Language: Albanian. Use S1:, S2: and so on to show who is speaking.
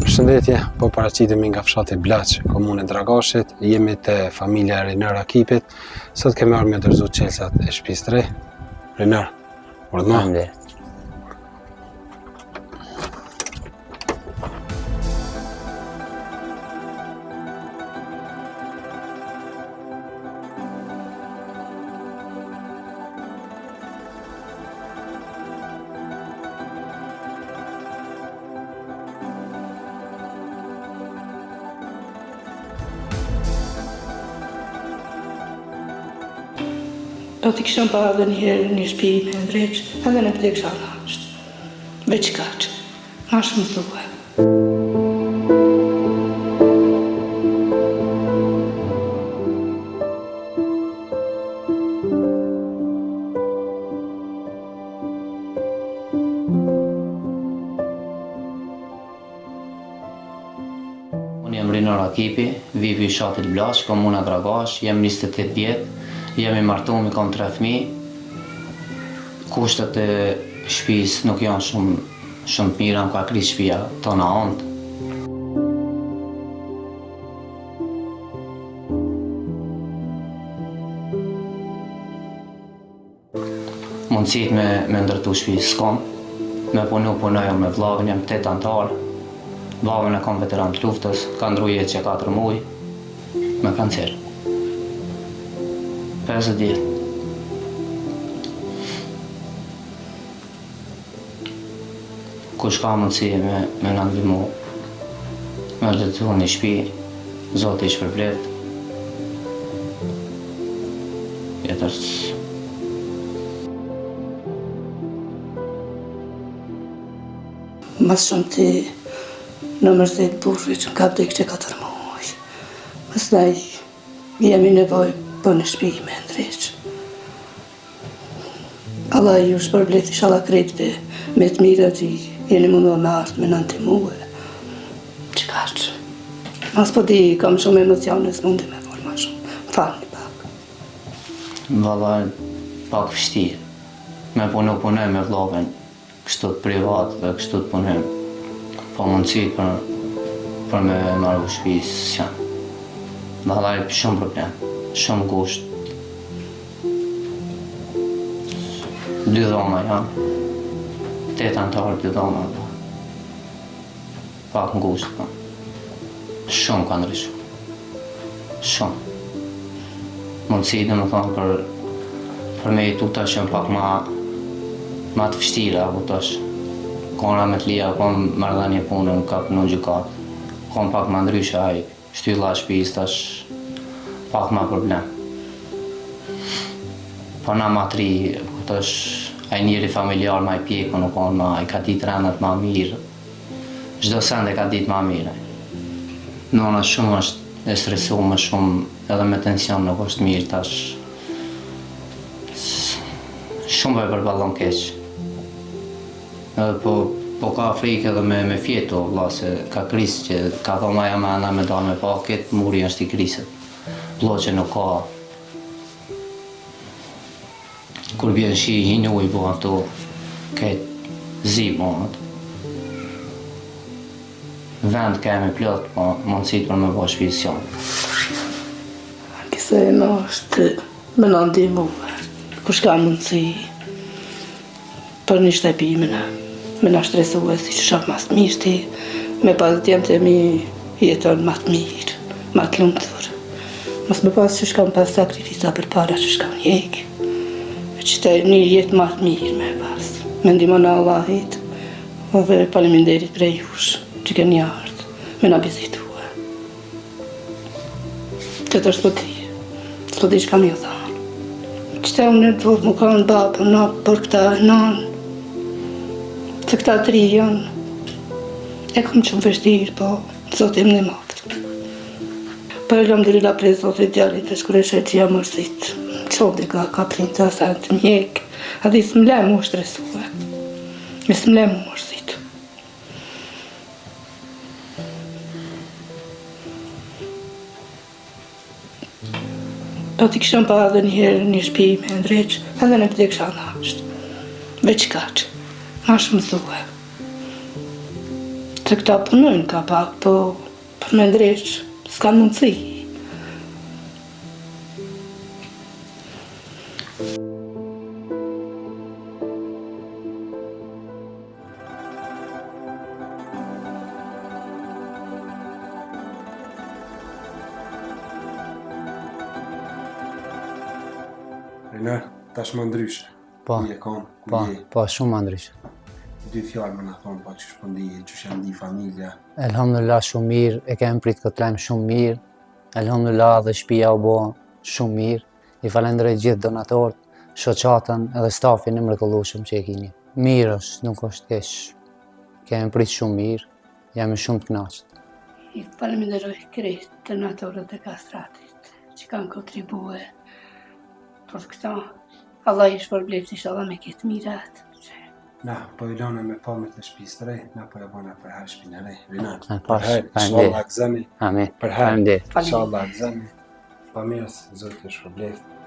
S1: Përshëndetje, po paraqitemi nga fshati Blaç, komune Dragashit, jemi te familja Renar Akipit. Sot kemi ardhur me dorëzu çelësat e shtëpisë 3. Renar, urdhno.
S2: Do t'i kishëm pa edhe njëherë një shtëpi me ndreq, edhe në pëtë kisha lasht. Veç kaq, ma shumë thuhe.
S3: Unë jam Renar Akipi, vivi i fshatit Blaç, komuna Dragash, jam 28 vjetë. Jemi martuar, kam 3 fëmijë. Kushtet e shtëpisë nuk janë shumë të mira, më ka krisë shtëpia tona ontë. Mundësit me ndërtu shtëpi s'kam. Me punoj me vllavin, jam 8 antar. Vllavin e kam veteran të luftës, ka ndru jetë që 4 muaj me kancer. 50 vjetë. Kush ka mundësi me na ndihmu, me ndërtu një shtëpi, Zoti i shpërblet. Jetër
S2: Mas shumë ti në mërzit burri që m'ka vdek që 4 muaj. Pastaj jemi nevoj për në shtëpi me ndreq. Allah ju shpërblet, inshallah krejtve me të mirë që jeni mundur me ardhë me në ndihmue. Që kaq. Mas po di, kam shumë emocione, s'mundi me folë ma shumë. Falni pak.
S3: Vallaj, pak vështirë. Me punoj me vllavin, kështu të privat dhe kështu të punoj. Po mundësi për me marrë shtëpi s'janë. Vallaj, shumë problem, shumë kusht. 2 dhoma janë, 8 antarë 2 dhoma. Pak ngusht, po. Shumë ka ndryshu. Shumë. Mundësi dhe më thonë për me jetu tash janë pak ma të vështira, apo tash. Kona me të lija, kom marrëdhënie punën, ka punu gjykat. Kom pak ma ndryshe aj, shtylla shtëpis tash pak ma problem. Po na ma tri, tash aj njëri familjar ma i pjeku, nuk on ma, i ka ditë rëndat ma mirë. Çdo send e ka ditë ma mirë. Nona shumë është e stresuar shumë, edhe me tension nuk është mirë tash. Shumë e përballon keq. Po ka frikë edhe me fjetu, valla, se ka krisë që ka thonë maja me ana me dalë me paket, muri është i krisët. Bloqe nuk ka. Kur bjen shi, hinë ujë bu ato, këtë zi bonët. Vend kemi plot, po mundësit për me bo shtëpisë janë.
S2: Kise në është me në ndihmue. Kush ka mundësi për një shtëpi me në shtresue si që shak mas të mirë ti, me pas djemë të mi jeton ma të mirë, ma të lumëtur. Mas me pas që shkam pas sakrifisa për para që shkam njeki. Që të një jetë ma të mirë me pas. Me ndihmon e Allahit, dhe faleminderit prej jush, që ke një ardhë, me na vizitua. Që të s'po di që kam ju thanë. Që të unë e të vërë më kanë babë, në për këta nënë, se këta 3 janë, e kam shumë vështirë, po Zotim në maftë. Po elhamdulillah prej Zotit djalit e shkreshe që jam mërzit. Qovdi ka prind të asan të mjek, adhi s'mle mu shtresue, s'mle mu mërzit. Do t'i kishëm pa edhe njëherë një shtëpi me ndreq, edhe në pëtë kisha nasht. Veç kaq, ma shumë thuhe. Të këta punojnë ka pak, po për me ndreq, s'ka mundësi.
S1: Renar, tash më ndryshe.
S3: Po,
S1: Ku je kam, ku
S3: po,
S1: je.
S3: po, shumë më ndryshe.
S1: Dy fjalë më na thonë, pa qysh po ndije, qysh janë ndi familja.
S3: Elhamdulillah shumë mirë, e kem prit këtë lajm shumë mirë. Elhamdulillah dhe shtëpia u bë shumë mirë. I falenderoj gjithë donatorët, shoqatën edhe stafin e mrekullueshëm që e keni. Mirë është, nuk është keq. Kem prit shumë mirë, jam shumë të kënaqur.
S2: I falenderoj krejt donatorët e kastratit që kanë kontribue për këta. Allah i shpërbleft inshallah me këtë mirat.
S1: Na, po i lënë me pamët e shtëpisë të re, na po e bëna për herë shtëpinë e re. Renar,
S3: Pa,
S1: për herë,
S3: faleminderit.
S1: inshallah gëzemi.
S3: Amin.
S1: Për herë,
S3: Faleminderit.
S1: inshallah gëzemi. Pa mirës, Zoti ju shpëbleft.